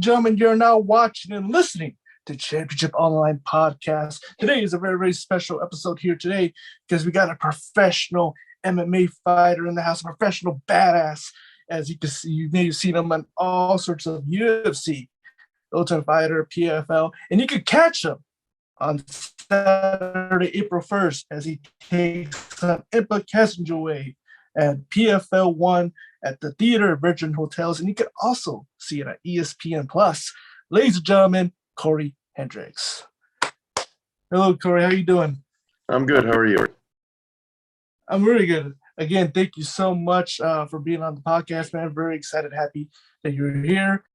and gentlemen, you're now watching and listening to Championship Online Podcast. Today is a very, very special episode here today because we got a professional MMA fighter in the house, a professional badass. As you can see, you may have seen him on all sorts of UFC, Ultimate Fighter, PFL, and you could catch him on Saturday, April 1st, as he takes on Impa Kasanganay at PFL 1 at the Theater of Virgin Hotels, and you can also see it at ESPN Plus. Ladies and gentlemen, Cory Hendricks. Hello, Cory. How you doing? I'm good. How are you? I'm really good. Again, thank you so much for being on the podcast, man. I'm very excited, happy that you're here.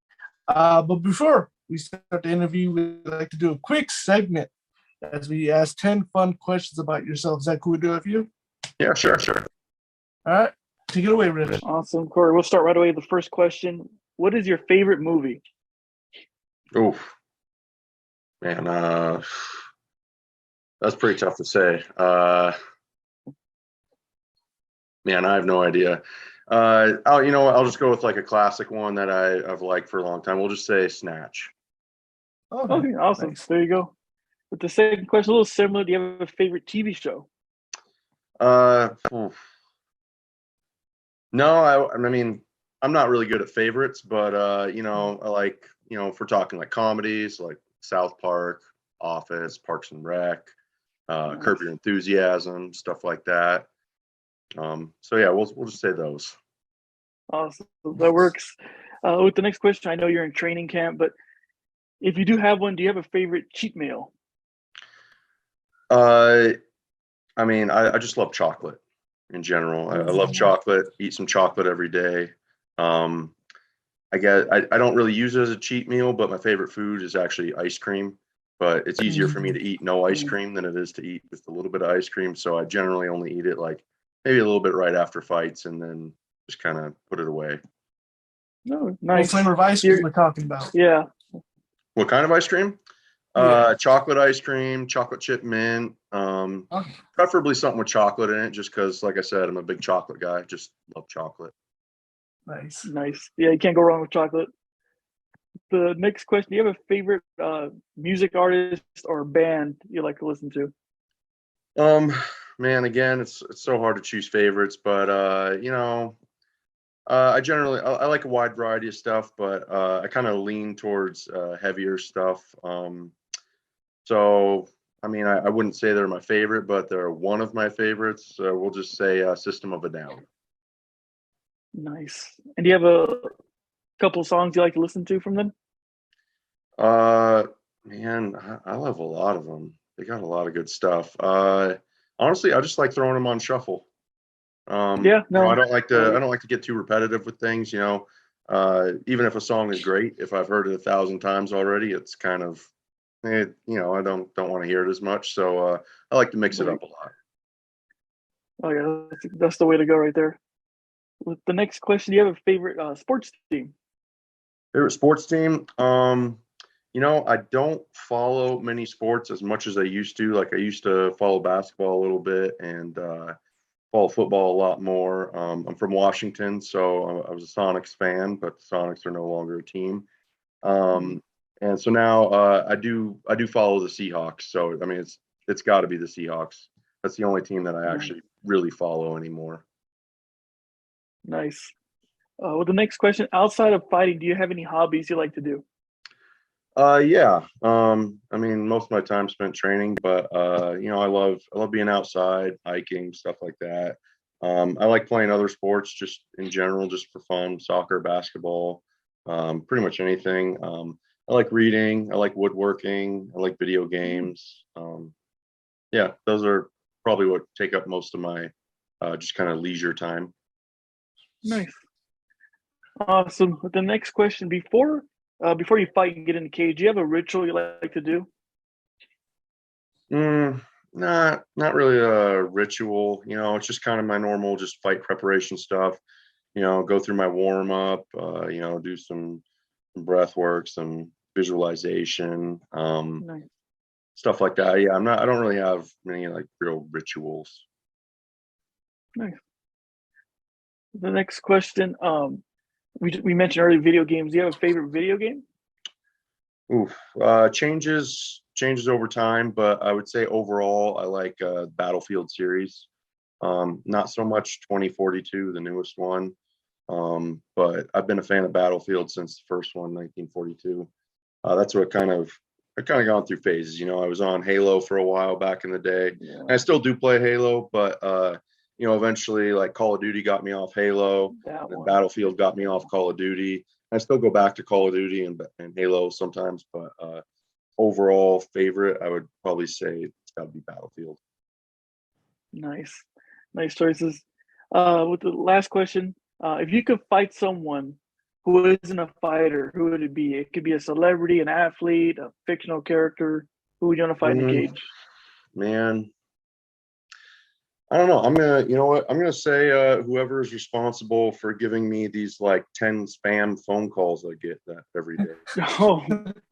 But before we start the interview, we'd like to do a quick segment as we ask 10 fun questions about yourself. Is that cool to do with you? Yeah, sure. All right. Take it away, Rich. Awesome, Cory. We'll start right away with the first question. What is your favorite movie? Oof. Man, that's pretty tough to say. Man, I have no idea. I'll just go with like a classic one that I've liked for a long time. We'll just say Snatch. Okay, awesome. Nice. There you go. With the second question, a little similar. Do you have a favorite TV show? No, I mean, I'm not really good at favorites, but I like, if we're talking like comedies, like South Park, Office, Parks and Rec, Curb Your Enthusiasm, stuff like that. So yeah, we'll just say those. Awesome, that works. With the next question, I know you're in training camp, but if you do have one, do you have a favorite cheat meal? I mean, I just love chocolate in general. I love chocolate. Eat some chocolate every day. I don't really use it as a cheat meal, but my favorite food is actually ice cream. But it's easier for me to eat no ice cream than it is to eat just a little bit of ice cream. So I generally only eat it like maybe a little bit right after fights, and then just kind of put it away. Oh, nice. What flavor of ice cream we're talking about? Yeah. What kind of ice cream? Chocolate ice cream, chocolate chip mint. Preferably something with chocolate in it, just because, like I said, I'm a big chocolate guy. Just love chocolate. Nice. Yeah, you can't go wrong with chocolate. The next question: do you have a favorite music artist or band you like to listen to? Man, again, it's so hard to choose favorites, but I generally I like a wide variety of stuff, but I kind of lean towards heavier stuff. So I mean, I wouldn't say they're my favorite, but they're one of my favorites. We'll just say System of a Down. Nice. And do you have a couple of songs you like to listen to from them? Man, I love a lot of them. They got a lot of good stuff. Honestly, I just like throwing them on shuffle. I don't like to get too repetitive with things. Even if a song is great, if I've heard it 1,000 times already, it's kind of, I don't want to hear it as much. So I like to mix it up a lot. Oh yeah, that's the way to go right there. With the next question, do you have a favorite sports team? Favorite sports team? I don't follow many sports as much as I used to. Like I used to follow basketball a little bit and follow football a lot more. I'm from Washington, so I was a Sonics fan, but the Sonics are no longer a team. And so now I do follow the Seahawks. So I mean, it's got to be the Seahawks. That's the only team that I actually really follow anymore. Nice. Well, the next question: outside of fighting, do you have any hobbies you like to do? Yeah. I mean, most of my time spent training, but I love being outside, hiking, stuff like that. I like playing other sports just in general, just for fun, soccer, basketball, pretty much anything. I like reading, I like woodworking, I like video games. Yeah, those are probably what take up most of my just kind of leisure time. Nice. Awesome. With the next question, before you fight and get in the cage, do you have a ritual you like to do? Not really a ritual. It's just kind of my normal just fight preparation stuff. Go through my warm up, do some breath work, some visualization, Nice. stuff like that. Yeah, I don't really have many like real rituals. Nice. The next question, we mentioned earlier video games. Do you have a favorite video game? Oof. Changes over time, but I would say overall I like Battlefield series. Not so much 2042, the newest one. But I've been a fan of Battlefield since the first one, 1942. That's what I kind of gone through phases. I was on Halo for a while back in the day. Yeah, And I still do play Halo, but eventually like Call of Duty got me off Halo, that and one. Battlefield got me off Call of Duty. I still go back to Call of Duty and Halo sometimes, but overall favorite, I would probably say it's got to be Battlefield. Nice, nice choices. With the last question, if you could fight someone who isn't a fighter, who would it be? It could be a celebrity, an athlete, a fictional character. Who would you want to fight in the cage? Man, I don't know. You know what? I'm gonna say whoever is responsible for giving me these like 10 spam phone calls I get that every day. Oh,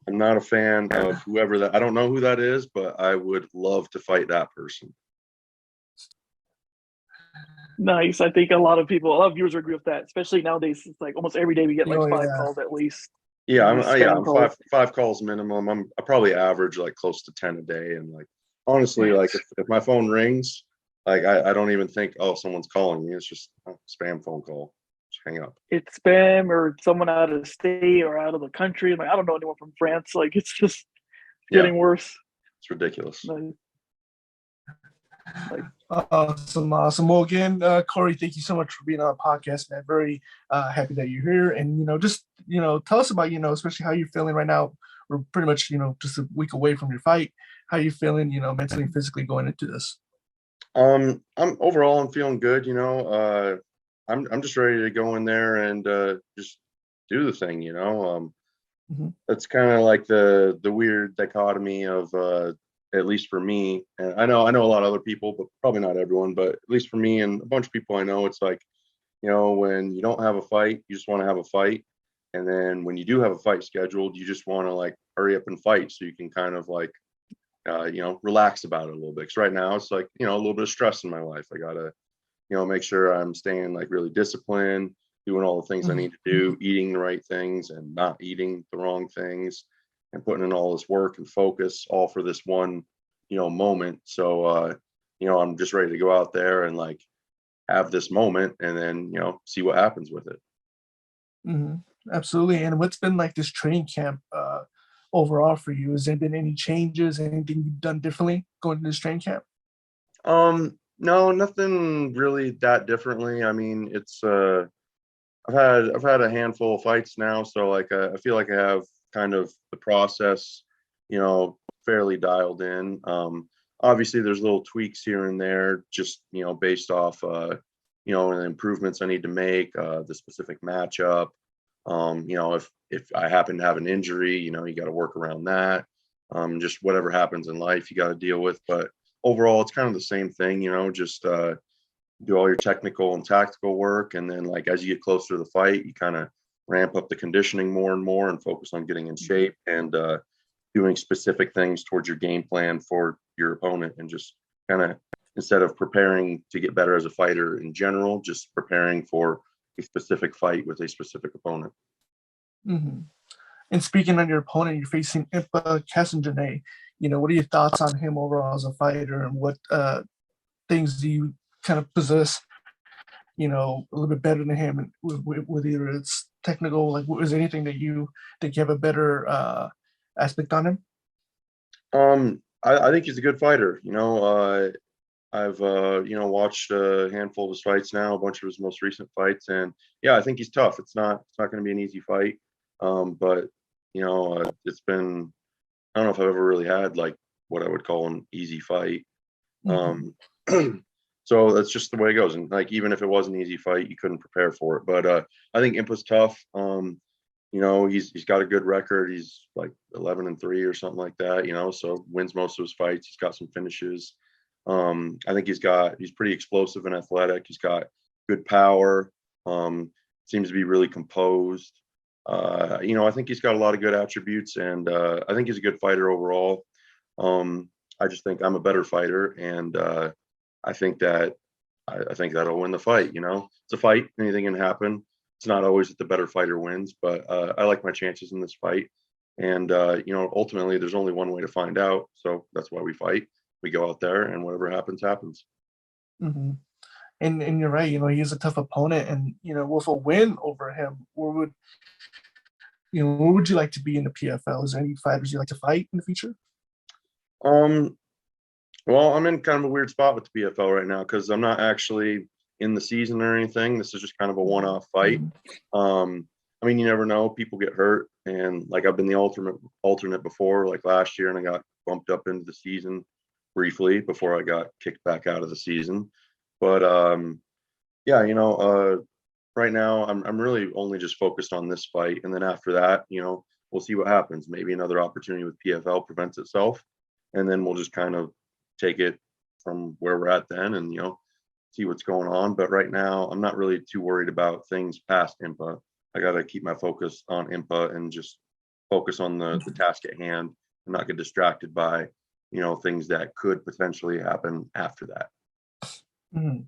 I'm not a fan of whoever that. I don't know who that is, but I would love to fight that person. nice. I think a lot of viewers agree with that, especially nowadays. It's like almost every day we get like Oh, five yeah. calls at least. Yeah, These spam I'm calls. five calls minimum. I probably average like close to 10 a day, and like honestly, like if my phone rings, like I don't even think, oh, someone's calling me. It's just a spam phone call. Just hang up. It's spam or someone out of state or out of the country. Like I don't know anyone from France. Like it's just Yeah, getting worse. it's ridiculous. Like Awesome, awesome. Well, again, Cory, thank you so much for being on the podcast, man. Very happy that you're here, and just tell us about especially how you're feeling right now. We're pretty much just a week away from your fight. How you feeling, mentally and physically going into this? I'm feeling good. I'm just ready to go in there and just do the thing. Mm-hmm. That's kind of like the weird dichotomy of at least for me, and I know a lot of other people, but probably not everyone, but at least for me and a bunch of people I know, it's like when you don't have a fight, you just want to have a fight, and then when you do have a fight scheduled, you just want to like hurry up and fight so you can kind of like relax about it a little bit. Because right now it's like a little bit of stress in my life. I gotta make sure I'm staying like really disciplined, doing all the things I need to do, eating the right things and not eating the wrong things, and putting in all this work and focus all for this one, moment. So, I'm just ready to go out there and like have this moment and then, see what happens with it. Mm-hmm. Absolutely. And what's been like this training camp overall for you? Has there been any changes, anything you've done differently going to this training camp? No, nothing really that differently. I mean, it's I've had a handful of fights now, so like I feel like I have kind of the process, fairly dialed in. Obviously, there's little tweaks here and there, just based off the improvements I need to make, the specific matchup. If I happen to have an injury, you got to work around that. Just whatever happens in life, you got to deal with. But overall, it's kind of the same thing, just do all your technical and tactical work, and then like as you get closer to the fight, you kind of ramp up the conditioning more and more and focus on getting in shape and doing specific things towards your game plan for your opponent, and just kind of, instead of preparing to get better as a fighter in general, just preparing for a specific fight with a specific opponent. Mm-hmm. And speaking on your opponent, you're facing Impa Kasanganay. What are your thoughts on him overall as a fighter, and what things do you kind of possess, a little bit better than him with either it's technical, like is there anything that you think you have a better aspect on him? I think he's a good fighter. I've watched a handful of his fights now, a bunch of his most recent fights, and yeah, I think he's tough. It's not going to be an easy fight, but it's been, I don't know if I've ever really had like what I would call an easy fight. Mm-hmm. So that's just the way it goes. And like, even if it was an easy fight, you couldn't prepare for it. But I think Impa's tough. He's got a good record. He's like 11-3 or something like that. So wins most of his fights. He's got some finishes. I think he's pretty explosive and athletic. He's got good power. Seems to be really composed. I think he's got a lot of good attributes, and I think he's a good fighter overall. I just think I'm a better fighter, and I think that'll win the fight. It's a fight; anything can happen. It's not always that the better fighter wins, but I like my chances in this fight. And ultimately, there's only one way to find out. So that's why we fight. We go out there, and whatever happens, happens. Mm-hmm. And you're right. He's a tough opponent, and with a win over him, where would you like to be in the PFL? Is there any fighters you like to fight in the future? Well, I'm in kind of a weird spot with the PFL right now because I'm not actually in the season or anything. This is just kind of a one-off fight. I mean, you never know. People get hurt, and like I've been the alternate before, like last year, and I got bumped up into the season briefly before I got kicked back out of the season. But yeah, right now I'm really only just focused on this fight, and then after that, we'll see what happens. Maybe another opportunity with PFL presents itself, and then we'll just kind of take it from where we're at then, and see what's going on. But right now, I'm not really too worried about things past Impa. I got to keep my focus on Impa and just focus on the task at hand and not get distracted by things that could potentially happen after that. Mm-hmm.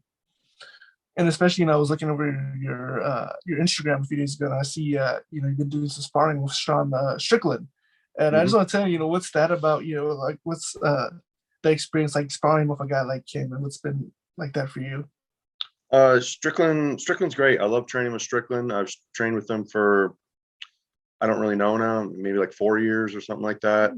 And especially, I was looking over your Instagram a few days ago, and I see, you've been doing some sparring with Sean Strickland. And I just want to tell you, what's that about? Like, what's the experience like sparring with a guy like him, and what's been like that for you? Strickland's great. I love training with Strickland. I've trained with him for, I don't really know now, maybe like 4 years or something like that.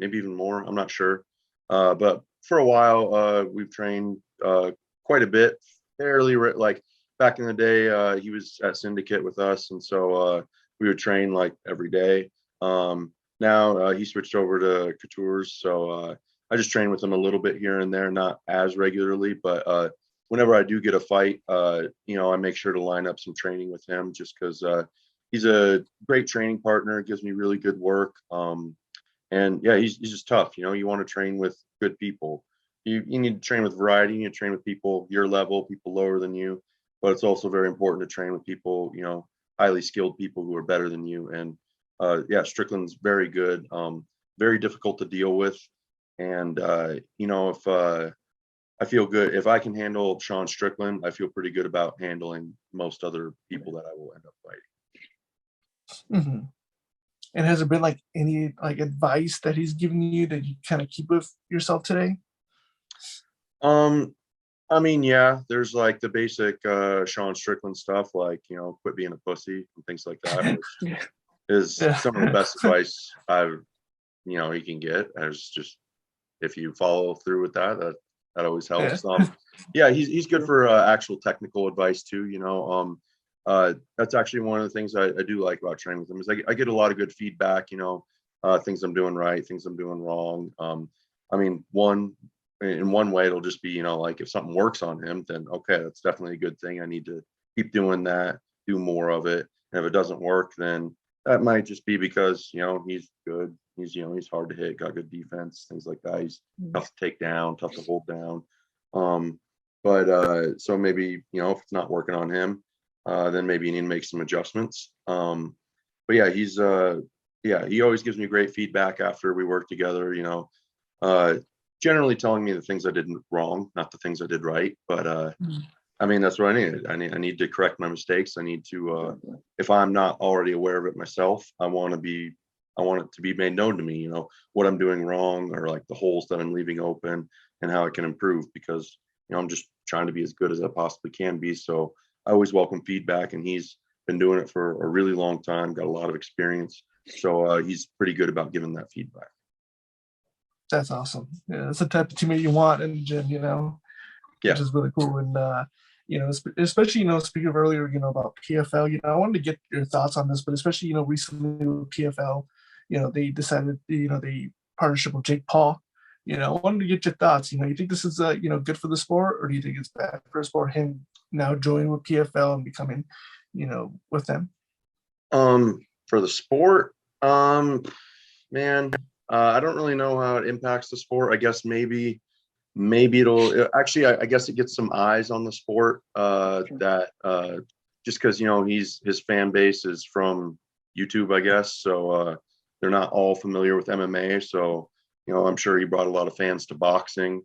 Maybe even more. I'm not sure. But for a while, we've trained quite a bit. Fairly like back in the day, he was at Syndicate with us, and so we would train like every day. Now he switched over to Couture's, so I just train with him a little bit here and there, not as regularly, but whenever I do get a fight, I make sure to line up some training with him just because he's a great training partner, gives me really good work. And yeah, he's just tough. You want to train with good people. You need to train with variety. You need to train with people your level, people lower than you. But it's also very important to train with people, highly skilled people who are better than you. And yeah, Strickland's very good, very difficult to deal with. And if I feel good if I can handle Sean Strickland, I feel pretty good about handling most other people that I will end up fighting. Mm-hmm. And has there been like any like advice that he's given you that you kind of keep with yourself today? I mean, yeah, there's like the basic Sean Strickland stuff, like quit being a pussy and things like that, which is some of the best advice he can get. As just if you follow through with that always helps. Yeah, he's good for actual technical advice too. That's actually one of the things I do like about training with him is I get a lot of good feedback. Things I'm doing right, things I'm doing wrong. I mean, in one way, it'll just be like if something works on him, then okay, that's definitely a good thing. I need to keep doing that, do more of it. And if it doesn't work, then that might just be because he's good. He's hard to hit, got good defense, things like that. He's tough to take down, tough to hold down. But so maybe if it's not working on him, then maybe you need to make some adjustments. But yeah, he always gives me great feedback after we work together. Generally telling me the things I did wrong, not the things I did right. But I mean, that's what I need. I need to correct my mistakes. I need to, if I'm not already aware of it myself, I want it to be made known to me, what I'm doing wrong or like the holes that I'm leaving open and how I can improve because, I'm just trying to be as good as I possibly can be. So I always welcome feedback, and he's been doing it for a really long time, got a lot of experience. So he's pretty good about giving that feedback. That's awesome. Yeah, that's the type of teammate you want in the gym, Yeah. Which is really cool. And, especially, speaking of earlier, about PFL, I wanted to get your thoughts on this, but especially, recently with PFL, they decided, the partnership with Jake Paul, I wanted to get your thoughts. You think this is, good for the sport, or do you think it's bad for the sport, him now joining with PFL and becoming, with them? For the sport, man, I don't really know how it impacts the sport. I guess maybe it'll actually, I guess it gets some eyes on the sport, that just because, his fan base is from YouTube, I guess. So they're not all familiar with MMA. So, I'm sure he brought a lot of fans to boxing,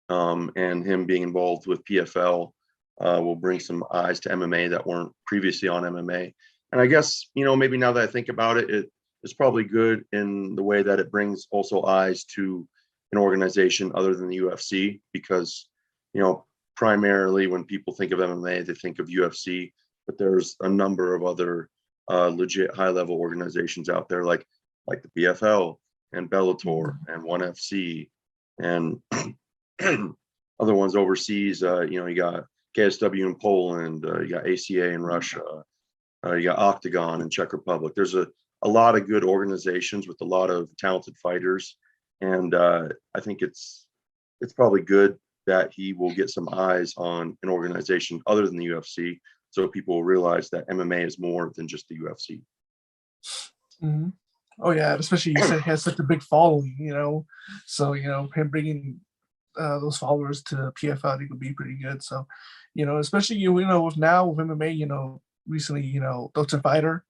and him being involved with PFL will bring some eyes to MMA that weren't previously on MMA. And I guess, maybe now that I think about it, is probably good in the way that it brings also eyes to an organization other than the UFC, because, primarily when people think of MMA, they think of UFC, but there's a number of other legit high-level organizations out there, like the PFL and Bellator and ONE FC and other ones overseas. You got KSW in Poland, you got ACA in Russia, you got Octagon in Czech Republic. There's a lot of good organizations with a lot of talented fighters, and I think it's probably good that he will get some eyes on an organization other than the UFC, so people will realize that MMA is more than just the UFC. Mm-hmm. Oh yeah, especially you said he has such a big following, so him bringing those followers to PFL, I think would be pretty good. So, especially with MMA, recently, Ultimate Fighter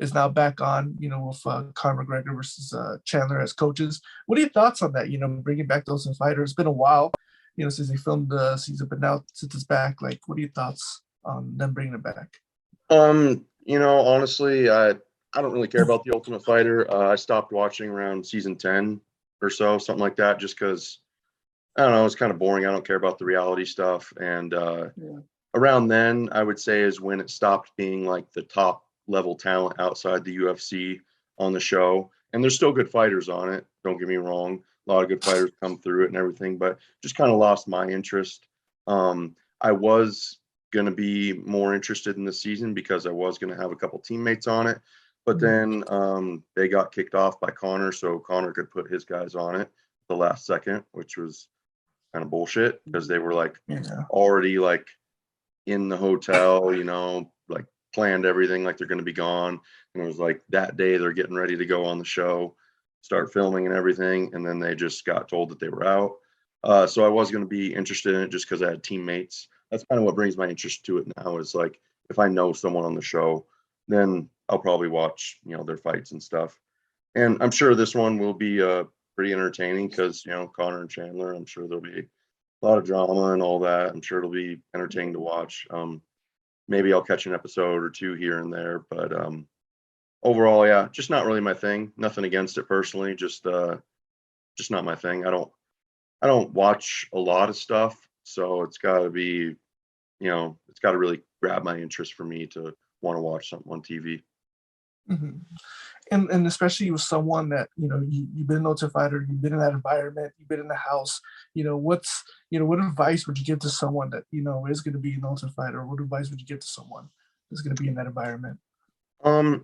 is now back on, with Conor McGregor versus Chandler as coaches. What are your thoughts on that? Bringing back those fighters. It's been a while, since they filmed the season, but now since it's back, like, what are your thoughts on them bringing it back? Honestly, I don't really care about the Ultimate Fighter. I stopped watching around season 10 or so, something like that, just because I don't know, it's kind of boring. I don't care about the reality stuff. And around then, I would say, is when it stopped being like the top level talent outside the UFC on the show. And there's still good fighters on it, don't get me wrong. A lot of good fighters come through it and everything, but just kind of lost my interest. I was going to be more interested in the season because I was going to have a couple teammates on it. But then they got kicked off by Conor, so Conor could put his guys on it the last second, which was kind of bullshit because they were already like in the hotel, like planned everything like they're going to be gone. And it was like that day they're getting ready to go on the show, start filming and everything. And then they just got told that they were out. So I was going to be interested in it just because I had teammates. That's kind of what brings my interest to it now, is like, if I know someone on the show, then I'll probably watch, their fights and stuff. And I'm sure this one will be pretty entertaining because, Conor and Chandler, I'm sure there'll be a lot of drama and all that. I'm sure it'll be entertaining to watch. Maybe I'll catch an episode or two here and there, but overall, yeah, just not really my thing. Nothing against it personally, just not my thing. I don't watch a lot of stuff, so it's got to be, it's got to really grab my interest for me to want to watch something on TV. Mm-hmm. And especially with someone that you've been an Ultimate Fighter, you've been in that environment, you've been in the house. What advice would you give to someone that is going to be an Ultimate Fighter? What advice would you give to someone that's going to be in that environment? I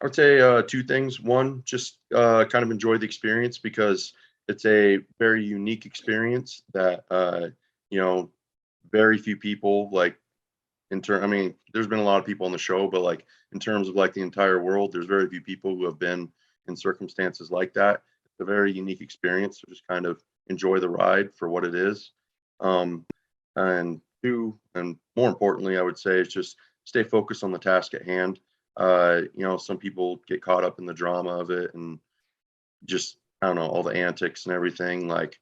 would say two things. One, just kind of enjoy the experience, because it's a very unique experience that very few people like. There's been a lot of people on the show, but like in terms of like the entire world, there's very few people who have been in circumstances like that. It's a very unique experience. So just kind of enjoy the ride for what it is. And two, and more importantly, I would say, is just stay focused on the task at hand. Some people get caught up in the drama of it and just, I don't know, all the antics and everything. Like,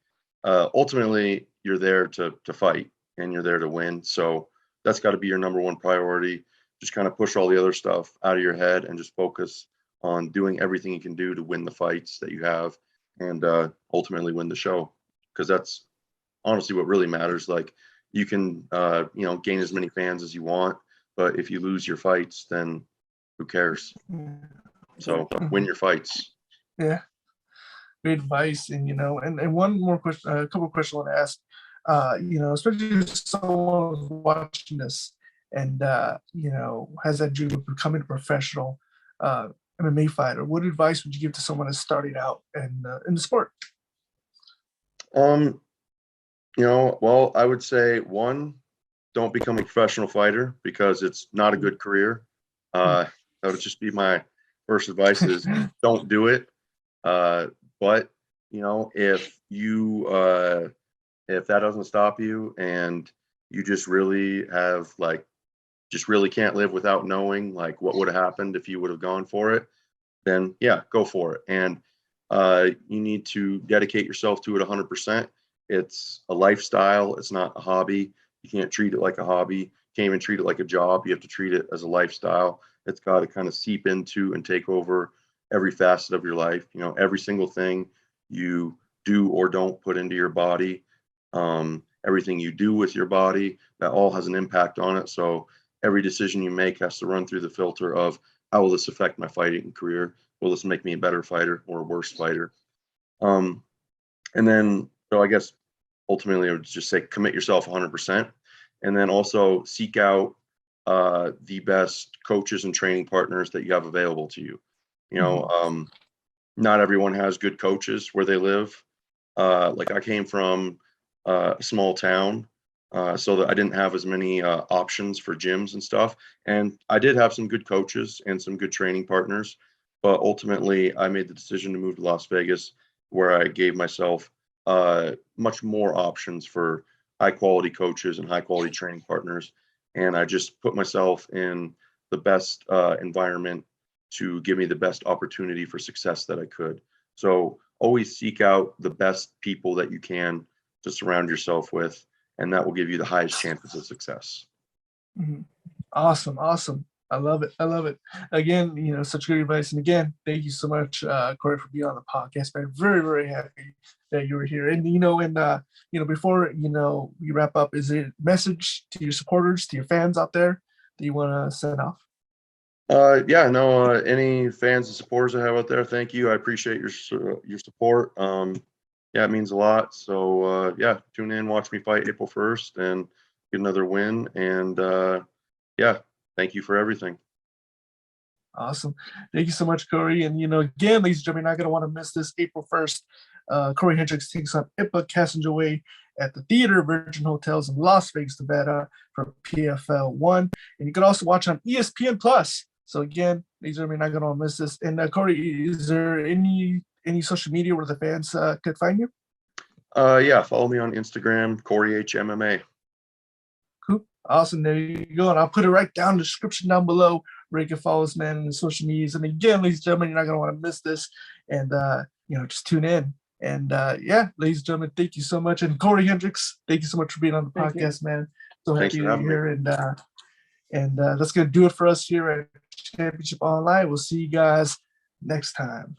ultimately, you're there to fight and you're there to win. So that's got to be your number one priority. Just kind of push all the other stuff out of your head and just focus on doing everything you can do to win the fights that you have and ultimately win the show. Because that's honestly what really matters. Like, you can, gain as many fans as you want, but if you lose your fights, then who cares? So win your fights. Yeah. Great advice. And one more question, a couple of questions I want to ask. Especially if someone who's watching this and has that dream of becoming a professional MMA fighter, what advice would you give to someone that's starting out in the sport? Well, I would say, one, don't become a professional fighter because it's not a good career. That would just be my first advice, is don't do it. But if that doesn't stop you and you just really can't live without knowing like what would have happened if you would have gone for it, then yeah, go for it. And you need to dedicate yourself to it 100%. It's a lifestyle. It's not a hobby. You can't treat it like a hobby. You can't even treat it like a job. You have to treat it as a lifestyle. It's got to kind of seep into and take over every facet of your life. You know, every single thing you do or don't put into your body, everything you do with your body, that all has an impact on it. So every decision you make has to run through the filter of, how will this affect my fighting career? Will this make me a better fighter or a worse fighter? And then, so I guess ultimately I would just say commit yourself 100%. And then also seek out the best coaches and training partners that you have available to you. You know, not everyone has good coaches where they live. Like I came from a small town, so that I didn't have as many options for gyms and stuff. And I did have some good coaches and some good training partners, but ultimately I made the decision to move to Las Vegas, where I gave myself much more options for high quality coaches and high quality training partners. And I just put myself in the best environment to give me the best opportunity for success that I could. So always seek out the best people that you can to surround yourself with, and that will give you the highest chances of success. Awesome. I love it. Again, you know, such good advice. And again, thank you so much, Cory, for being on the podcast, man. Very, very happy that you were here. And, you know, before, you know, we wrap up, is there a message to your supporters, to your fans out there that you want to send off? Any fans and supporters I have out there, thank you. I appreciate your support. It means a lot. So, tune in, watch me fight April 1st and get another win. And, thank you for everything. Awesome. Thank you so much, Cory. And, you know, again, ladies and gentlemen, you're not going to want to miss this April 1st. Cory Hendricks takes on Impa Kasanganay at the Theater Virgin Hotels in Las Vegas, Nevada for PFL 1. And you can also watch on ESPN Plus. So again, ladies and gentlemen, you're not going to miss this. And Cory, is there any social media where the fans could find you? Follow me on Instagram, Cory H MMA. Cool. Awesome. There you go. And I'll put it right down in the description down below where you can follow us, man, in the social medias. And again, ladies and gentlemen, you're not going to want to miss this. And, just tune in. And, ladies and gentlemen, thank you so much. And Cory Hendricks, thank you so much for being on the podcast, man. So happy you're here. And that's going to do it for us here at Championship Online. We'll see you guys next time.